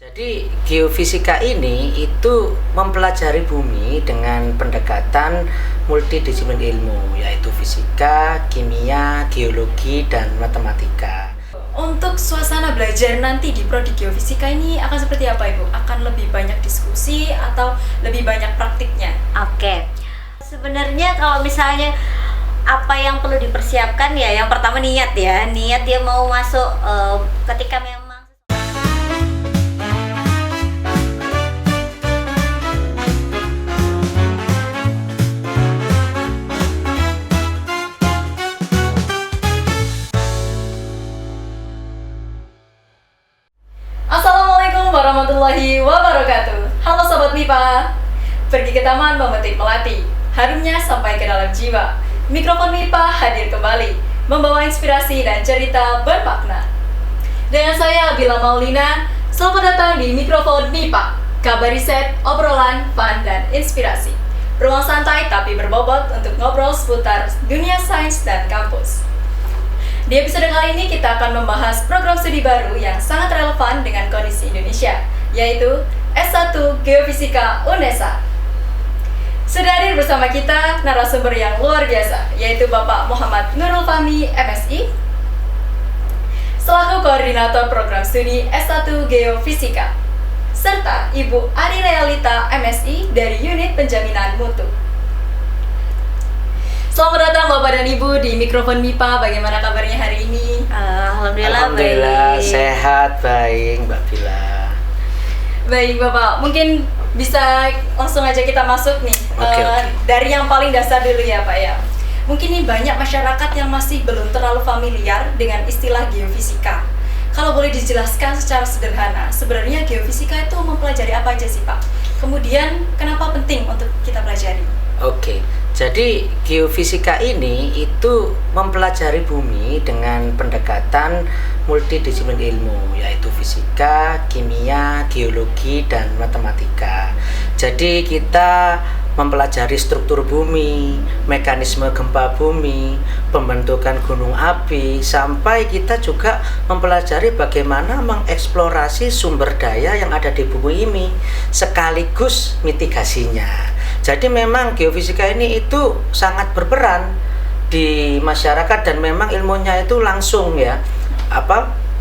Jadi geofisika ini itu mempelajari bumi dengan pendekatan multidisiplin ilmu, yaitu fisika, kimia, geologi, dan matematika. Untuk suasana belajar nanti di Prodi Geofisika ini akan seperti apa, Ibu? Akan lebih banyak diskusi atau lebih banyak praktiknya? Oke. Sebenarnya kalau misalnya apa yang perlu dipersiapkan ya, yang pertama niat ya. Niat dia mau masuk ketika memang. Assalamualaikum warahmatullahi wabarakatuh. Halo Sobat MIPA. Pergi ke taman memetik melati, harumnya sampai ke dalam jiwa. Mikrofon MIPA hadir kembali, membawa inspirasi dan cerita bermakna. Dengan saya Bila Maulina, selamat datang di Mikrofon MIPA. Kabar riset, obrolan, fun, dan inspirasi. Ruang santai tapi berbobot untuk ngobrol seputar dunia sains dan kampus. Di episode kali ini kita akan membahas program studi baru yang sangat relevan dengan kondisi Indonesia, yaitu S1 Geofisika UNESA. Sudah hadir bersama kita narasumber yang luar biasa, yaitu Bapak Muhammad Nurul Fahmi, MSI, selaku koordinator program studi S1 Geofisika, serta Ibu Ari Realita, MSI dari Unit Penjaminan Mutu. Selamat datang Bapak dan Ibu di Mikrofon MIPA. Bagaimana kabarnya hari ini? Alhamdulillah baik. Sehat, baik Mbak Bila. Baik Bapak, mungkin bisa langsung aja kita masuk nih. Oke. Dari yang paling dasar dulu ya Pak ya. Mungkin nih banyak masyarakat yang masih belum terlalu familiar dengan istilah geofisika. Kalau boleh dijelaskan secara sederhana, sebenarnya geofisika itu mempelajari apa aja sih Pak? Kemudian kenapa penting untuk kita pelajari? Oke, jadi geofisika ini itu mempelajari bumi dengan pendekatan multidisiplin ilmu, yaitu fisika, kimia, geologi, dan matematika. Jadi kita mempelajari struktur bumi, mekanisme gempa bumi, pembentukan gunung api, sampai kita juga mempelajari bagaimana mengeksplorasi sumber daya yang ada di bumi ini, sekaligus mitigasinya. Jadi memang geofisika ini itu sangat berperan di masyarakat dan memang ilmunya itu langsung ya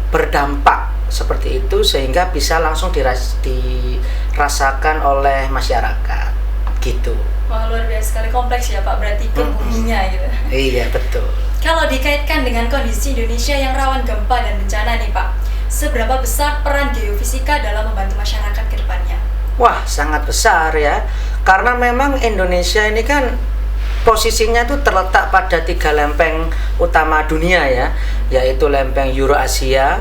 berdampak seperti itu sehingga bisa langsung dirasakan oleh masyarakat gitu. Wah, luar biasa sekali, kompleks ya Pak, berarti ke buminya gitu. Iya, betul. Kalau dikaitkan dengan kondisi Indonesia yang rawan gempa dan bencana nih Pak, seberapa besar peran geofisika dalam membantu masyarakat ke depannya? Wah, sangat besar ya. Karena memang Indonesia ini kan posisinya itu terletak pada 3 lempeng utama dunia ya, yaitu lempeng Eurasia,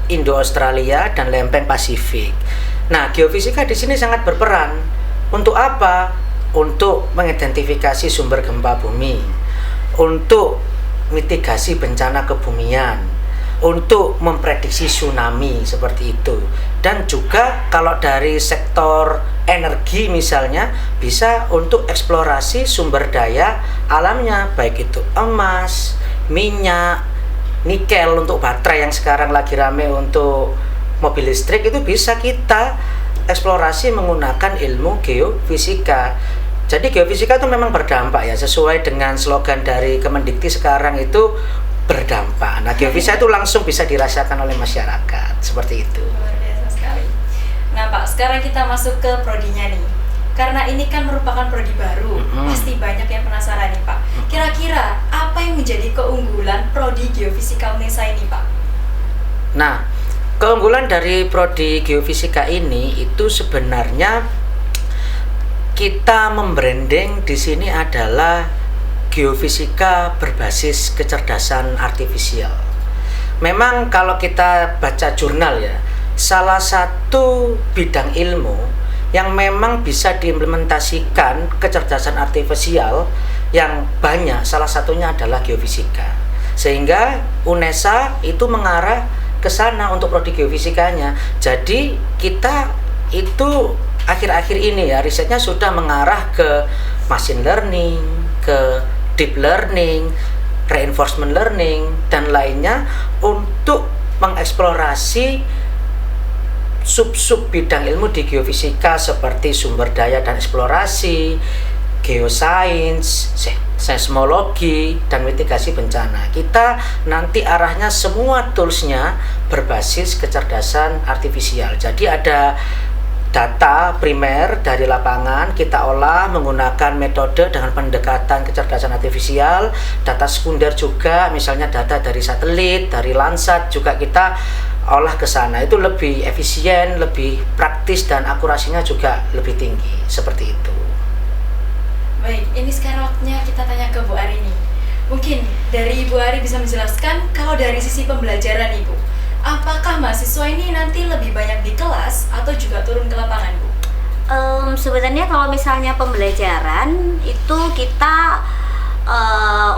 Indo-Australia, dan lempeng Pasifik. Nah, geofisika di sini sangat berperan. Untuk apa? Untuk mengidentifikasi sumber gempa bumi, untuk mitigasi bencana kebumian, untuk memprediksi tsunami seperti itu. Dan juga kalau dari sektor energi misalnya bisa untuk eksplorasi sumber daya alamnya, baik itu emas, minyak, nikel untuk baterai yang sekarang lagi rame untuk mobil listrik, itu bisa kita eksplorasi menggunakan ilmu geofisika. Jadi geofisika itu memang berdampak ya, sesuai dengan slogan dari Kemendikti sekarang itu berdampak. Nah, geofisika itu langsung bisa dirasakan oleh masyarakat, seperti itu. Luar biasa sekali. Nah Pak, sekarang kita masuk ke prodinya nih. Karena ini kan merupakan prodi baru, pasti banyak yang penasaran nih Pak. Kira-kira apa yang menjadi keunggulan prodi Geofisika UNESA ini Pak? Nah, keunggulan dari prodi geofisika ini itu sebenarnya kita membranding di sini adalah geofisika berbasis kecerdasan artifisial. Memang kalau kita baca jurnal ya, salah satu bidang ilmu yang memang bisa diimplementasikan kecerdasan artifisial yang banyak, salah satunya adalah geofisika. Sehingga UNESA itu mengarah ke sana untuk prodi geofisikanya. Jadi kita itu akhir-akhir ini ya risetnya sudah mengarah ke machine learning, ke deep learning, reinforcement learning, dan lainnya untuk mengeksplorasi sub-sub bidang ilmu di geofisika seperti sumber daya dan eksplorasi, geosains, seismologi, dan mitigasi bencana. Kita nanti arahnya semua toolsnya berbasis kecerdasan artifisial. Jadi ada data primer dari lapangan kita olah menggunakan metode dengan pendekatan kecerdasan artifisial, data sekunder juga, misalnya data dari satelit, dari Landsat juga kita olah ke sana. Itu lebih efisien, lebih praktis, dan akurasinya juga lebih tinggi, seperti itu. Baik, ini sekarang waktunya kita tanya ke Bu Ari nih. Mungkin dari Ibu Ari bisa menjelaskan kalau dari sisi pembelajaran Ibu, apakah mahasiswa ini nanti lebih banyak di kelas atau juga turun ke lapangan, Bu? Sebenarnya kalau misalnya pembelajaran itu kita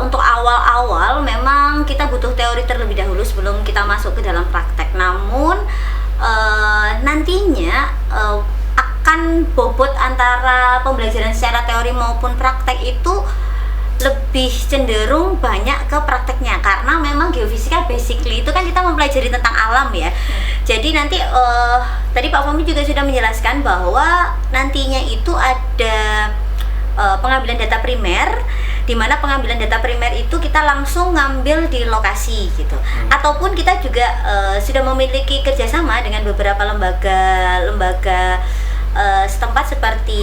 untuk awal-awal memang kita butuh teori terlebih dahulu sebelum kita masuk ke dalam praktek. Namun nantinya akan bobot antara pembelajaran secara teori maupun praktek itu lebih cenderung banyak ke prakteknya, karena memang geofisika basically itu kan kita mempelajari tentang alam ya. Jadi nanti tadi Pak Fahmi juga sudah menjelaskan bahwa nantinya itu ada pengambilan data primer, di mana pengambilan data primer itu kita langsung ngambil di lokasi gitu. Ataupun kita juga sudah memiliki kerjasama dengan beberapa lembaga setempat seperti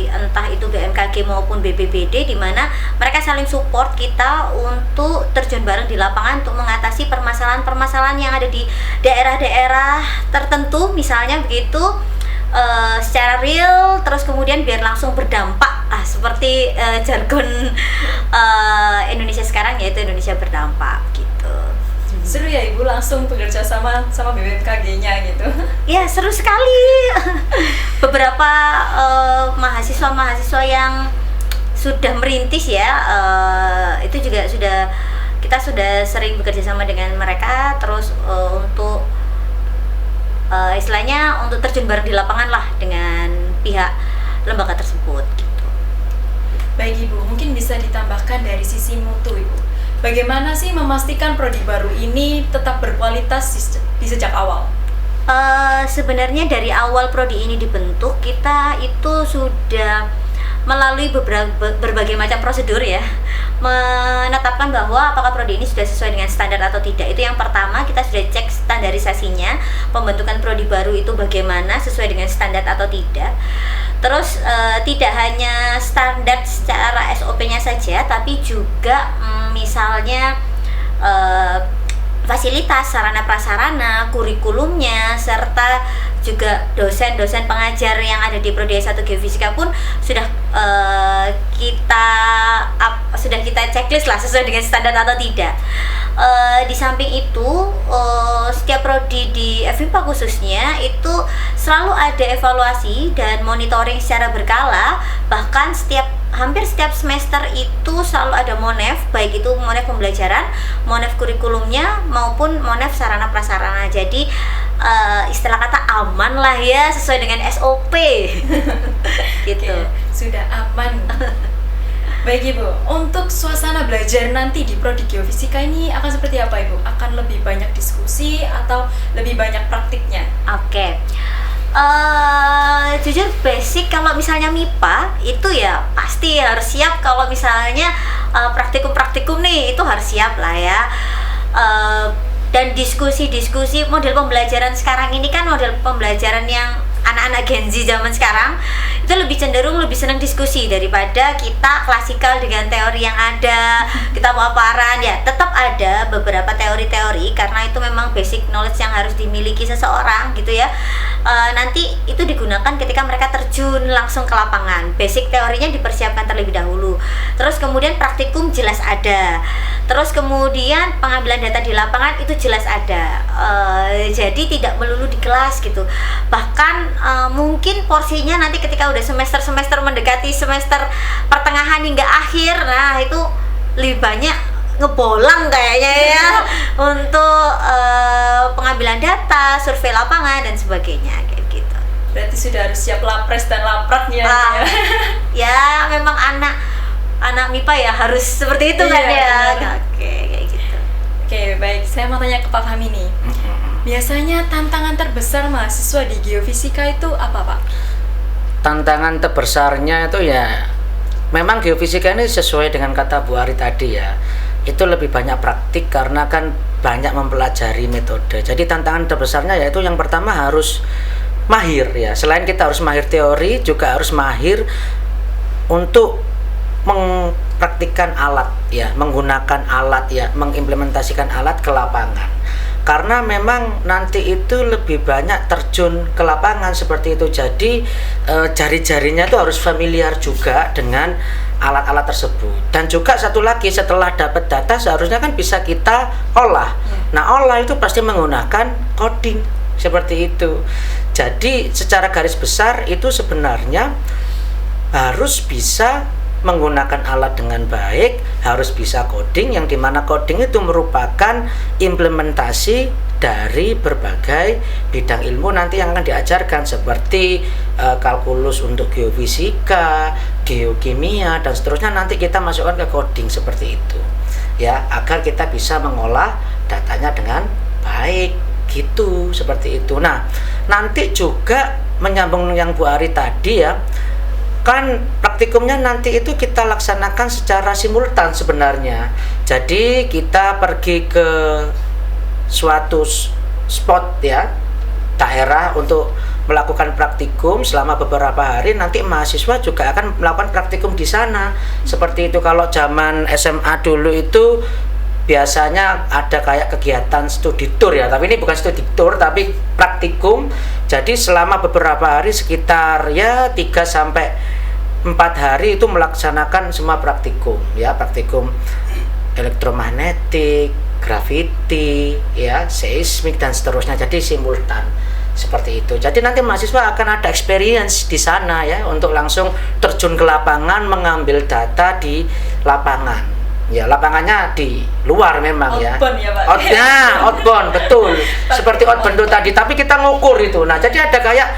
entah itu BMKG maupun BPBD, di mana mereka saling support kita untuk terjun bareng di lapangan untuk mengatasi permasalahan-permasalahan yang ada di daerah-daerah tertentu misalnya begitu, secara real, terus kemudian biar langsung berdampak seperti jargon Indonesia sekarang, yaitu Indonesia berdampak gitu. Seru ya Ibu langsung bekerja sama BMKG-nya gitu. Ya, seru sekali. Beberapa mahasiswa yang sudah merintis ya, itu juga kita sudah sering bekerja sama dengan mereka, terus untuk istilahnya untuk terjun bareng di lapangan lah dengan pihak lembaga tersebut gitu. Baik Ibu, mungkin bisa ditambahkan dari sisi mutu Ibu. Bagaimana sih memastikan prodi baru ini tetap berkualitas di sejak awal? Sebenarnya dari awal prodi ini dibentuk, kita itu sudah melalui berbagai macam prosedur ya, menetapkan bahwa apakah prodi ini sudah sesuai dengan standar atau tidak. Itu yang pertama, kita sudah cek standarisasinya, pembentukan prodi baru itu bagaimana, sesuai dengan standar atau tidak. Terus tidak hanya standar secara SOP-nya saja, tapi juga misalnya fasilitas, sarana prasarana, kurikulumnya, serta juga dosen-dosen pengajar yang ada di Prodi S1 Geofisika pun sudah kita checklist lah sesuai dengan standar atau tidak. Di samping itu setiap prodi di FIPA khususnya itu selalu ada evaluasi dan monitoring secara berkala, bahkan hampir setiap semester itu selalu ada monef, baik itu monef pembelajaran, monef kurikulumnya maupun monef sarana prasarana. Jadi istilah kata aman lah ya, sesuai dengan SOP. Gitu. Oke, sudah aman. Baik Ibu, untuk suasana belajar nanti di Prodi Geofisika ini akan seperti apa Ibu? Akan lebih banyak diskusi atau lebih banyak praktiknya? Oke. Jujur basic kalau misalnya MIPA itu ya pasti harus siap. Kalau misalnya praktikum nih itu harus siap lah ya. Dan diskusi model pembelajaran sekarang ini kan model pembelajaran yang anak-anak Gen Z zaman sekarang itu lebih cenderung lebih senang diskusi daripada kita klasikal dengan teori yang ada, kita paparan. Ya tetap ada beberapa teori-teori karena itu memang basic knowledge yang harus dimiliki seseorang gitu ya. Nanti itu digunakan ketika mereka terjun langsung ke lapangan. Basic teorinya dipersiapkan terlebih dahulu, terus kemudian praktikum jelas ada, terus kemudian pengambilan data di lapangan itu jelas ada. Jadi tidak melulu di kelas gitu. Bahkan mungkin porsinya nanti ketika udah semester mendekati semester pertengahan hingga akhir, nah itu lebih banyak ngebolang kayaknya ya untuk pengambilan data, survei lapangan dan sebagainya kayak gitu. Berarti sudah harus siap lapres dan lapraknya ya. Ya memang anak MIPA ya harus seperti itu kan ya. Benar. Oke, kayak gitu. Oke, baik. Saya mau tanya ke Pak Fahmi nih. Biasanya tantangan terbesar mahasiswa di geofisika itu apa, Pak? Tantangan terbesarnya itu ya memang geofisika ini sesuai dengan kata Bu Ari tadi ya, itu lebih banyak praktik karena kan banyak mempelajari metode. Jadi tantangan terbesarnya yaitu yang pertama harus mahir ya. Selain kita harus mahir teori, juga harus mahir untuk mempraktikkan alat ya, menggunakan alat ya, mengimplementasikan alat ke lapangan. Karena memang nanti itu lebih banyak terjun ke lapangan seperti itu. Jadi jari-jarinya itu harus familiar juga dengan alat-alat tersebut. Dan juga satu lagi, setelah dapat data seharusnya kan bisa kita olah. Nah, olah itu pasti menggunakan coding seperti itu. Jadi secara garis besar itu sebenarnya harus bisa menggunakan alat dengan baik, harus bisa coding, yang dimana coding itu merupakan implementasi dari berbagai bidang ilmu nanti yang akan diajarkan seperti kalkulus untuk geofisika, geokimia dan seterusnya, nanti kita masukkan ke coding seperti itu ya, agar kita bisa mengolah datanya dengan baik gitu, seperti itu. Nah, nanti juga menyambung yang Bu Ari tadi ya, kan praktikumnya nanti itu kita laksanakan secara simultan sebenarnya. Jadi kita pergi ke suatu spot ya, daerah untuk melakukan praktikum selama beberapa hari. Nanti mahasiswa juga akan melakukan praktikum di sana. Seperti itu. Kalau zaman SMA dulu itu biasanya ada kayak kegiatan studi tour ya, tapi ini bukan studi tour tapi praktikum. Jadi selama beberapa hari sekitar ya 3 sampai 4 hari itu melaksanakan semua praktikum ya, praktikum elektromagnetik, graviti ya, seismik dan seterusnya. Jadi simultan seperti itu. Jadi nanti mahasiswa akan ada experience di sana ya, untuk langsung terjun ke lapangan mengambil data di lapangan. Ya, lapangannya di luar memang outbound ya, Pak. Outbound, betul. Seperti outbound itu tadi, tapi kita ngukur itu. Nah, jadi ada kayak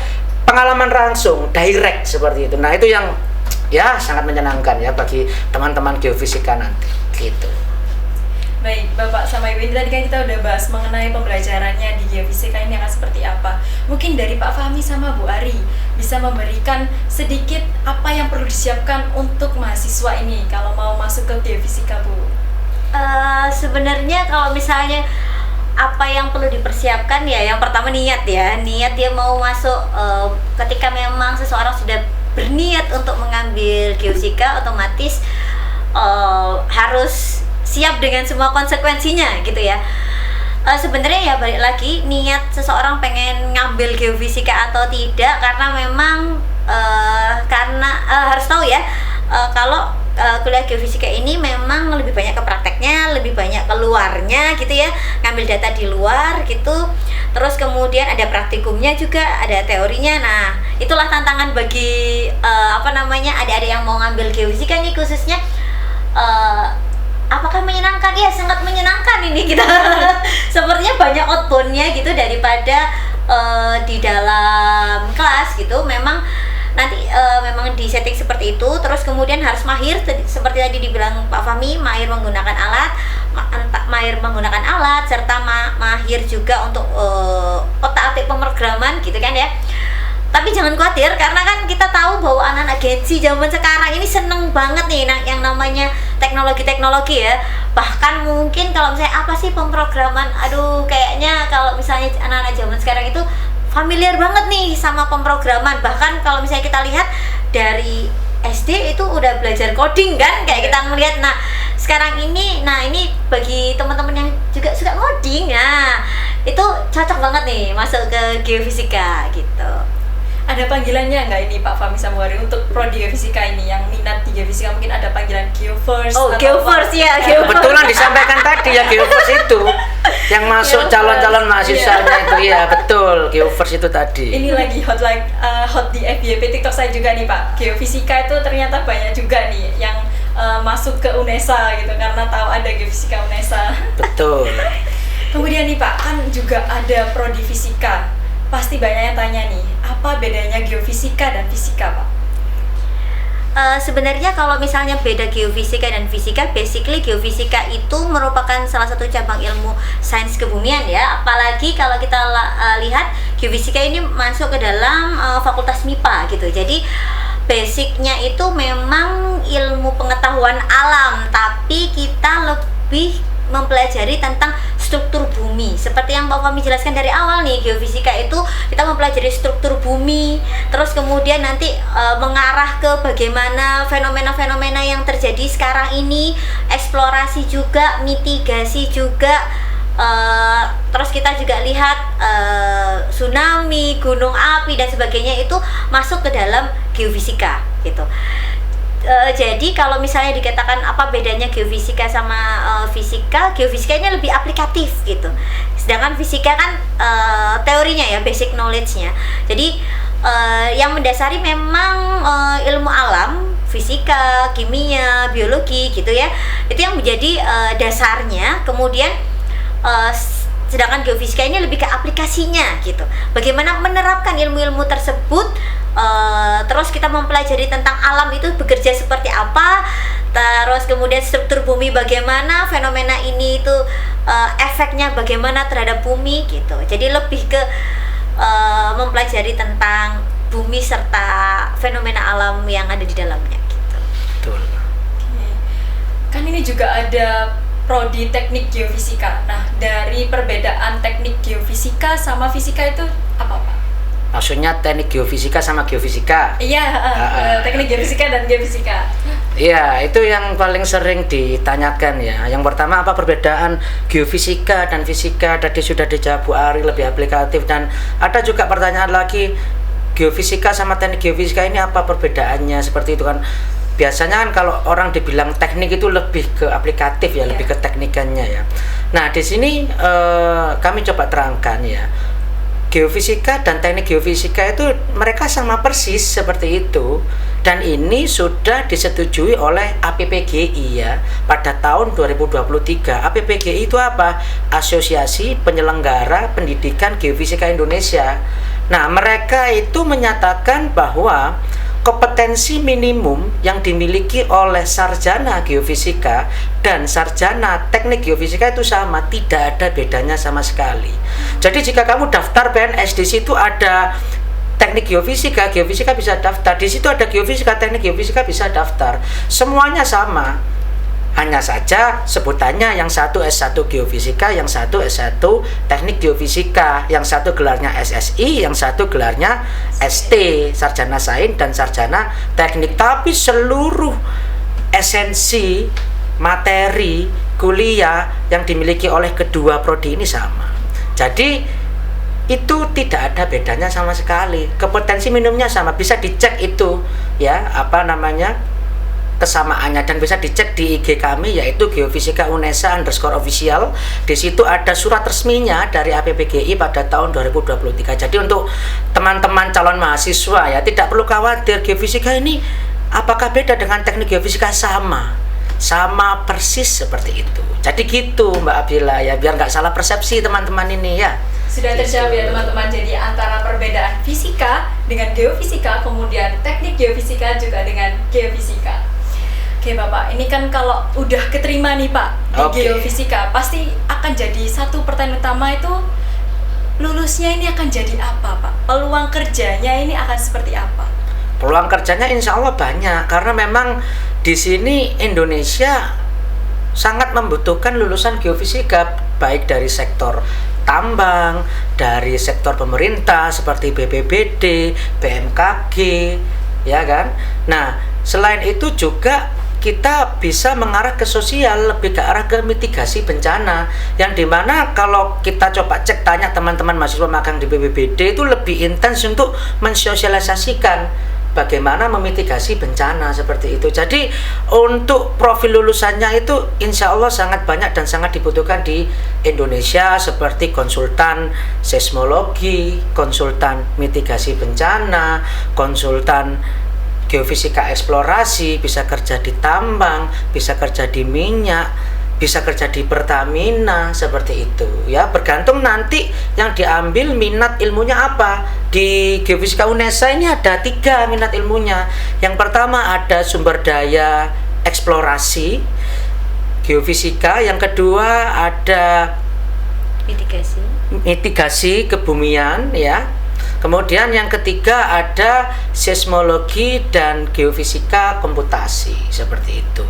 pengalaman langsung, direct seperti itu. Nah, itu yang ya sangat menyenangkan ya bagi teman-teman geofisika nanti. Gitu. Baik, Bapak sama Ibu, ini tadi kan kita udah bahas mengenai pembelajarannya di geofisika ini akan seperti apa. Mungkin dari Pak Fahmi sama Bu Ari bisa memberikan sedikit apa yang perlu disiapkan untuk mahasiswa ini kalau mau masuk ke geofisika, Bu. Sebenarnya kalau misalnya apa yang perlu dipersiapkan ya, yang pertama niat ya, niat dia mau masuk. Ketika memang seseorang sudah berniat untuk mengambil geofisika, otomatis harus siap dengan semua konsekuensinya gitu ya. Sebenarnya ya balik lagi, niat seseorang pengen ngambil geofisika atau tidak, karena memang harus tahu ya, kalau kuliah geofisika ini memang lebih banyak ke prakteknya, lebih banyak keluarnya gitu ya, ngambil data di luar gitu. Terus kemudian ada praktikumnya juga, ada teorinya. Nah, itulah tantangan bagi adik-adik yang mau ngambil geofisika nih khususnya. Apakah menyenangkan? Ya, sangat menyenangkan ini kita. Sepertinya banyak outbound-nya gitu daripada di dalam kelas gitu. Memang nanti memang di setting seperti itu. Terus kemudian harus mahir seperti tadi dibilang Pak Fahmi, mahir menggunakan alat, serta mahir juga untuk otak-atik pemrograman gitu kan ya. Tapi jangan khawatir, karena kan kita tahu bahwa anak-anak agensi zaman sekarang ini seneng banget nih yang namanya teknologi-teknologi ya. Bahkan mungkin kalau misalnya apa sih pemrograman, aduh kayaknya kalau misalnya anak-anak zaman sekarang itu familiar banget nih sama pemrograman. Bahkan kalau misalnya kita lihat dari SD itu udah belajar coding kan, kayak kita melihat. Nah, sekarang ini bagi teman-teman yang juga suka coding, nah itu cocok banget nih masuk ke geofisika gitu. Ada panggilannya nggak ini Pak Fahmi sama Wari untuk prodi geofisika ini yang minat di geofisika? Mungkin ada panggilan geofirst? Oh, geofirst ya, geofirst. Kebetulan disampaikan tadi ya, geofirst itu yang masuk calon-calon mahasiswanya itu ya, betul, geofirst itu tadi. Ini lagi hot di FYP TikTok saya juga nih Pak. Geofisika itu ternyata banyak juga nih yang masuk ke UNESA gitu, karena tahu ada geofisika UNESA. Betul. Kemudian nih Pak, kan juga ada prodi fisika. Pasti banyak yang tanya nih, apa bedanya geofisika dan fisika, Pak? sebenarnya kalau misalnya beda geofisika dan fisika, basically geofisika itu merupakan salah satu cabang ilmu sains kebumian ya. Apalagi kalau kita lihat geofisika ini masuk ke dalam fakultas MIPA gitu. Jadi basicnya itu memang ilmu pengetahuan alam, tapi kita lebih mempelajari tentang struktur bumi. Seperti yang Pak Fahmi jelaskan dari awal nih, geofisika itu kita mempelajari struktur bumi, terus kemudian nanti mengarah ke bagaimana fenomena-fenomena yang terjadi sekarang ini, eksplorasi juga, mitigasi juga. Terus kita juga lihat tsunami, gunung api dan sebagainya itu masuk ke dalam geofisika gitu. Jadi kalau misalnya dikatakan apa bedanya geofisika sama fisika, geofisika ini lebih aplikatif gitu. Sedangkan fisika kan teorinya ya, basic knowledge-nya. Jadi yang mendasari memang ilmu alam, fisika, kimia, biologi gitu ya. Itu yang menjadi dasarnya. Kemudian sedangkan geofisika ini lebih ke aplikasinya gitu. Bagaimana menerapkan ilmu-ilmu tersebut, terus kita mempelajari tentang alam itu bekerja seperti apa, terus kemudian struktur bumi bagaimana, fenomena ini itu efeknya bagaimana terhadap bumi gitu. Jadi lebih ke mempelajari tentang bumi serta fenomena alam yang ada di dalamnya gitu. Betul. Kan ini juga ada prodi teknik geofisika. Nah, dari perbedaan teknik geofisika sama fisika itu apa, Pak? Maksudnya teknik geofisika sama geofisika? Iya, teknik geofisika dan geofisika. Iya, itu yang paling sering ditanyakan ya. Yang pertama, apa perbedaan geofisika dan fisika? Tadi sudah dijawab Bu Ari, lebih aplikatif. Dan ada juga pertanyaan lagi, geofisika sama teknik geofisika ini apa perbedaannya? Seperti itu kan. Biasanya kan kalau orang dibilang teknik itu lebih ke aplikatif ya, lebih ke teknikannya ya. Nah, di sini kami coba terangkan ya. Geofisika dan teknik geofisika itu mereka sama persis seperti itu, dan ini sudah disetujui oleh APPGI ya pada tahun 2023. APPGI itu apa? Asosiasi Penyelenggara Pendidikan Geofisika Indonesia. Nah, mereka itu menyatakan bahwa kompetensi minimum yang dimiliki oleh sarjana geofisika dan sarjana teknik geofisika itu sama, tidak ada bedanya sama sekali. Jadi jika kamu daftar PNS, di situ ada teknik geofisika, geofisika bisa daftar. Di situ ada geofisika, teknik geofisika bisa daftar. Semuanya sama. Hanya saja sebutannya yang satu S1 geofisika, yang satu S1 teknik geofisika, yang satu gelarnya SSI, yang satu gelarnya ST, sarjana sains dan sarjana teknik. Tapi seluruh esensi materi kuliah yang dimiliki oleh kedua prodi ini sama. Jadi itu tidak ada bedanya sama sekali. Kompetensi minimumnya sama, bisa dicek itu ya, apa namanya, kesamaannya, dan bisa dicek di IG kami yaitu Geofisika Unesa _official. Di situ ada surat resminya dari APPGI pada tahun 2023. Jadi untuk teman-teman calon mahasiswa ya, tidak perlu khawatir, geofisika ini apakah beda dengan teknik geofisika? Sama persis seperti itu. Jadi gitu Mbak Abila ya, biar nggak salah persepsi teman-teman ini ya. Sudah terjawab ya teman-teman. Jadi antara perbedaan fisika dengan geofisika, kemudian teknik geofisika juga dengan geofisika. Oke Bapak, ini kan kalau udah keterima nih Pak di geofisika, pasti akan jadi satu pertanyaan utama itu, lulusnya ini akan jadi apa Pak? Peluang kerjanya ini akan seperti apa? Peluang kerjanya insya Allah banyak, karena memang di sini Indonesia sangat membutuhkan lulusan geofisika, baik dari sektor tambang, dari sektor pemerintah seperti BPBD, BMKG, ya kan? Nah, selain itu juga kita bisa mengarah ke sosial, lebih ke arah ke mitigasi bencana, yang dimana kalau kita coba cek tanya teman-teman mahasiswa magang di BPBD itu lebih intens untuk mensosialisasikan bagaimana memitigasi bencana seperti itu. Jadi untuk profil lulusannya itu insya Allah sangat banyak dan sangat dibutuhkan di Indonesia, seperti konsultan seismologi, konsultan mitigasi bencana, konsultan geofisika eksplorasi, bisa kerja di tambang, bisa kerja di minyak, bisa kerja di Pertamina seperti itu ya, bergantung nanti yang diambil minat ilmunya apa. Di Geofisika UNESA ini ada 3 minat ilmunya. Yang pertama ada sumber daya eksplorasi geofisika, yang kedua ada mitigasi kebumian ya. Kemudian yang ketiga ada seismologi dan geofisika komputasi seperti itu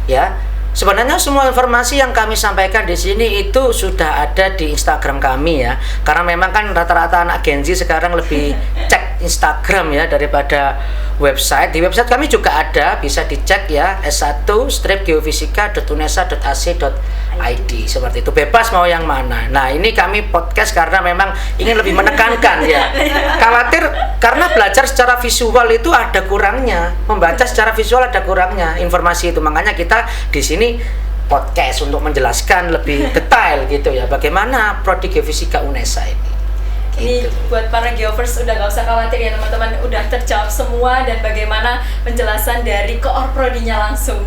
ya. Sebenarnya semua informasi yang kami sampaikan di sini itu sudah ada di Instagram kami ya. Karena memang kan rata-rata anak Gen Z sekarang lebih cek Instagram ya daripada website. Di website kami juga ada, bisa dicek ya, s1-geofisika.unesa.ac.id seperti itu. Bebas mau yang mana. Nah, ini kami podcast karena memang ingin lebih menekankan ya. Khawatir karena belajar secara visual itu ada kurangnya. Membaca secara visual ada kurangnya informasi itu. Makanya kita di sini podcast untuk menjelaskan lebih detail gitu ya, bagaimana prodi Geofisika UNESA ini. Ini buat para geovers udah gak usah khawatir ya teman-teman, udah terjawab semua dan bagaimana penjelasan dari koorprodinya langsung.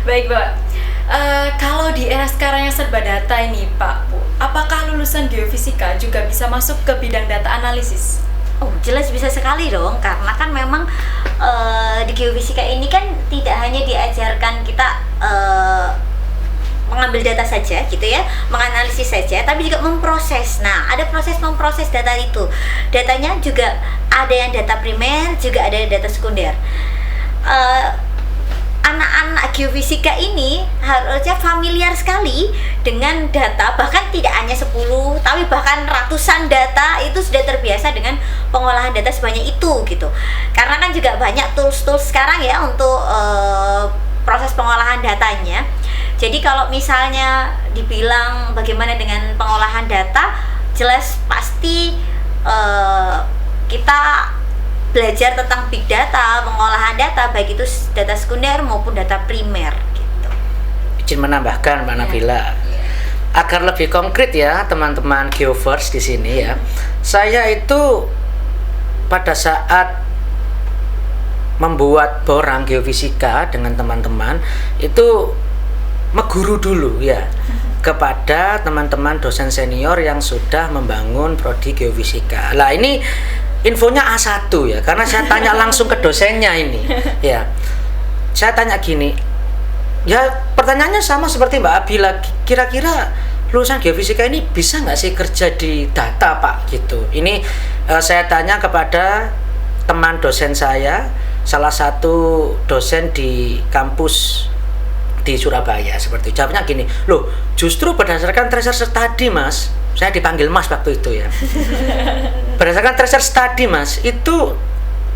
Baik Pak, kalau di era sekarang yang serba data ini Pak, Bu, apakah lulusan geofisika juga bisa masuk ke bidang data analisis? Oh jelas bisa sekali dong, karena kan memang di geofisika ini kan tidak hanya diajarkan kita mengambil data saja gitu ya, menganalisis saja, tapi juga memproses. Nah, ada proses memproses data itu. Datanya juga ada yang data primer, juga ada yang data sekunder. Anak-anak geofisika ini harusnya familiar sekali dengan data, bahkan tidak hanya 10, tapi bahkan ratusan data itu sudah terbiasa dengan pengolahan data sebanyak itu gitu. Karena kan juga banyak tools-tools sekarang ya untuk proses pengolahan datanya. Jadi kalau misalnya dibilang bagaimana dengan pengolahan data, jelas pasti kita belajar tentang big data, pengolahan data, baik itu data sekunder maupun data primer gitu. Izin menambahkan Mbak Nabila, agar lebih konkret ya teman-teman geovers di sini ya. Saya itu pada saat membuat borang geofisika dengan teman-teman itu meguru dulu ya kepada teman-teman dosen senior yang sudah membangun prodi geofisika. Lah ini infonya A1 ya, karena saya tanya langsung ke dosennya ini ya. Saya tanya gini, ya pertanyaannya sama seperti Mbak Abila, kira-kira lulusan geofisika ini bisa nggak sih kerja di data Pak gitu. Ini saya tanya kepada teman dosen saya, salah satu dosen di kampus di Surabaya seperti itu. Jawabnya gini, loh justru berdasarkan tracer study Mas, saya dipanggil Mas waktu itu ya. Berdasarkan tracer study Mas, itu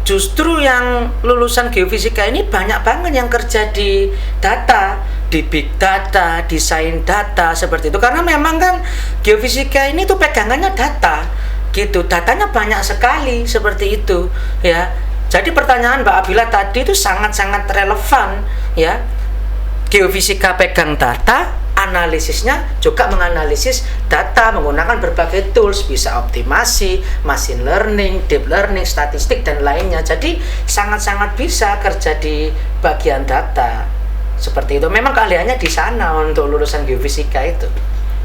justru yang lulusan geofisika ini banyak banget yang kerja di data, di big data, desain data seperti itu. Karena memang kan geofisika ini tuh pegangannya data gitu, datanya banyak sekali seperti itu ya. Jadi pertanyaan Mbak Abila tadi itu sangat-sangat relevan ya. Geofisika pegang data, analisisnya juga menganalisis data menggunakan berbagai tools, bisa optimasi, machine learning, deep learning, statistik dan lainnya. Jadi sangat-sangat bisa kerja di bagian data seperti itu. Memang keahliannya di sana untuk lulusan geofisika itu.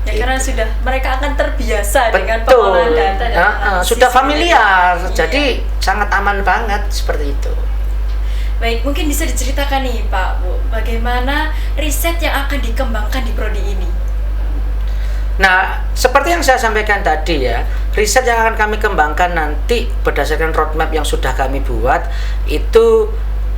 Ya karena sudah mereka akan terbiasa dengan Betul. pengolahan data dan Sudah familiar, iya. jadi sangat aman banget seperti itu. Baik, mungkin bisa diceritakan nih Pak, Bu, bagaimana riset yang akan dikembangkan di prodi ini? Nah, seperti yang saya sampaikan tadi ya, riset yang akan kami kembangkan nanti berdasarkan roadmap yang sudah kami buat itu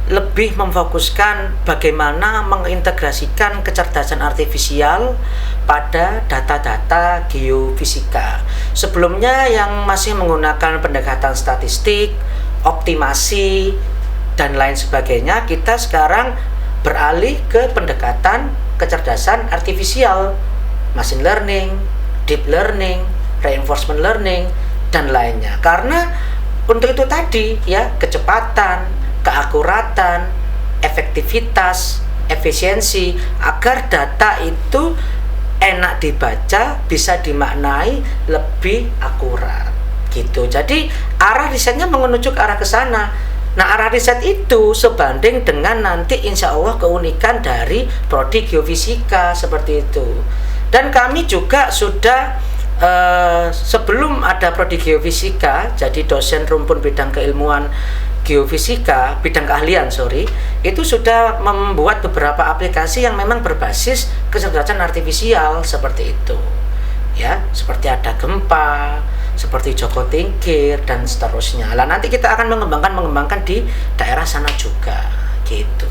lebih memfokuskan bagaimana mengintegrasikan kecerdasan artifisial pada data-data geofisika. Sebelumnya yang masih menggunakan pendekatan statistik, optimasi, dan lain sebagainya, kita sekarang beralih ke pendekatan kecerdasan artifisial, machine learning, deep learning, reinforcement learning, dan lainnya. Karena untuk itu tadi ya, kecepatan, keakuratan, efektivitas, efisiensi, agar data itu enak dibaca, bisa dimaknai lebih akurat gitu. Jadi arah risetnya menuju ke arah ke sana. Nah, arah riset itu sebanding dengan nanti insya Allah keunikan dari prodi geofisika seperti itu. Dan kami juga sudah sebelum ada prodi geofisika, jadi dosen rumpun bidang keilmuan geofisika, bidang keahlian, itu sudah membuat beberapa aplikasi yang memang berbasis kecerdasan artifisial seperti itu. Ya, seperti ada gempa, seperti Joko Tingkir dan seterusnya. Lah nanti kita akan mengembangkan di daerah sana juga, gitu.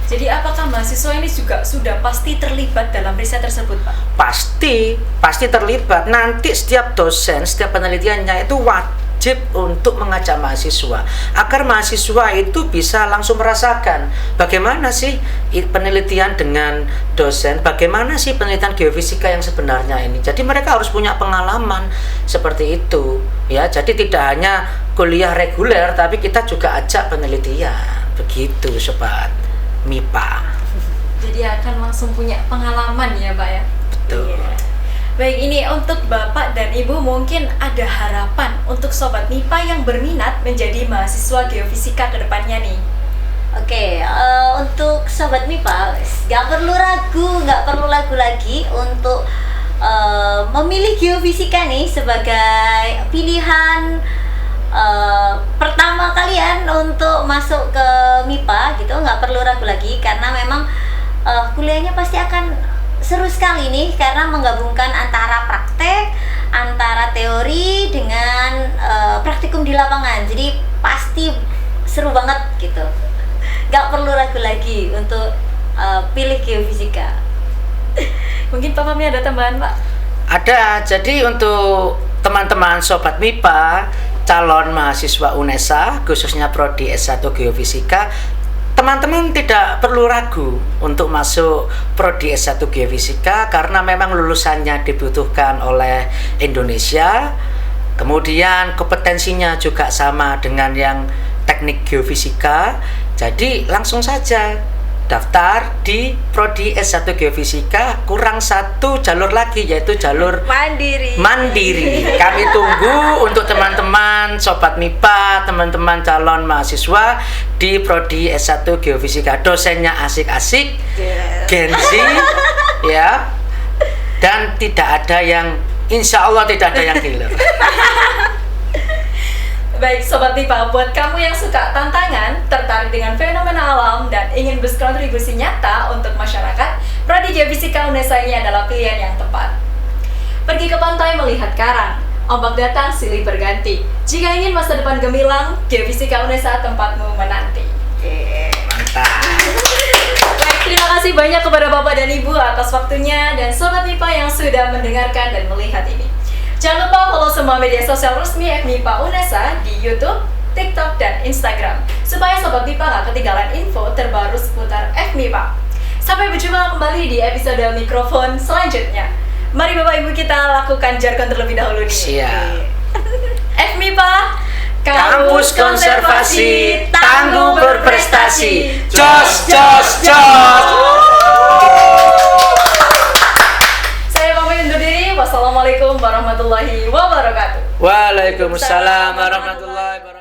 Jadi apakah mahasiswa ini juga sudah pasti terlibat dalam riset tersebut, Pak? Pasti terlibat. Nanti setiap dosen, setiap penelitiannya itu wajib untuk mengajak mahasiswa agar mahasiswa itu bisa langsung merasakan bagaimana sih penelitian dengan dosen, bagaimana sih penelitian geofisika yang sebenarnya ini. Jadi mereka harus punya pengalaman seperti itu, ya. Jadi tidak hanya kuliah reguler, tapi kita juga ajak penelitian, begitu sobat MIPA. Jadi akan langsung punya pengalaman ya, Pak ya? Betul. Iya. Baik, ini untuk Bapak dan Ibu mungkin ada harapan untuk Sobat MIPA yang berminat menjadi mahasiswa geofisika ke depannya nih. Oke, untuk Sobat MIPA, nggak perlu ragu lagi untuk memilih geofisika nih sebagai pilihan pertama kalian untuk masuk ke MIPA gitu. Nggak perlu ragu lagi karena memang kuliahnya pasti akan seru sekali nih karena menggabungkan antara praktek, antara teori dengan praktikum di lapangan. Jadi pasti seru banget gitu. Gak perlu ragu lagi untuk pilih geofisika. Mungkin Pak Fahmi ada tambahan, Pak? Ada. Jadi untuk teman-teman sobat MIPA, calon mahasiswa UNESA khususnya prodi S1 Geofisika, teman-teman tidak perlu ragu untuk masuk prodi S1 Geofisika karena memang lulusannya dibutuhkan oleh Indonesia. Kemudian kompetensinya juga sama dengan yang teknik geofisika. Jadi langsung saja daftar di prodi S1 Geofisika, kurang satu jalur lagi yaitu jalur mandiri. Kami tunggu untuk teman-teman sobat MIPA, teman-teman calon mahasiswa di prodi S1 Geofisika. Dosennya asik-asik, Gen Z, ya. Dan tidak ada yang, insya Allah tidak ada yang killer. Baik Sobat MIPA, buat kamu yang suka tantangan, tertarik dengan fenomena alam, dan ingin berkontribusi nyata untuk masyarakat, prodi Geofisika UNESA ini adalah pilihan yang tepat. Pergi ke pantai melihat karang, ombak datang silih berganti. Jika ingin masa depan gemilang, Geofisika UNESA tempatmu menanti. Mantap. Baik, terima kasih banyak kepada Bapak dan Ibu atas waktunya dan Sobat MIPA yang sudah mendengarkan dan melihat ini. Jangan lupa follow semua media sosial resmi FMIPA UNESA di YouTube, TikTok, dan Instagram supaya Sobat MIPA gak ketinggalan info terbaru seputar FMIPA. Sampai berjumpa kembali di episode mikrofon selanjutnya. Mari Bapak Ibu kita lakukan jargon terlebih dahulu nih. Siap. FMIPA, Kampus Konservasi, tangguh berprestasi. Jos, jos, jos. Saya pamit undur diri. Wassalamualaikum warahmatullahi wabarakatuh. Waalaikumsalam warahmatullahi wabarakatuh.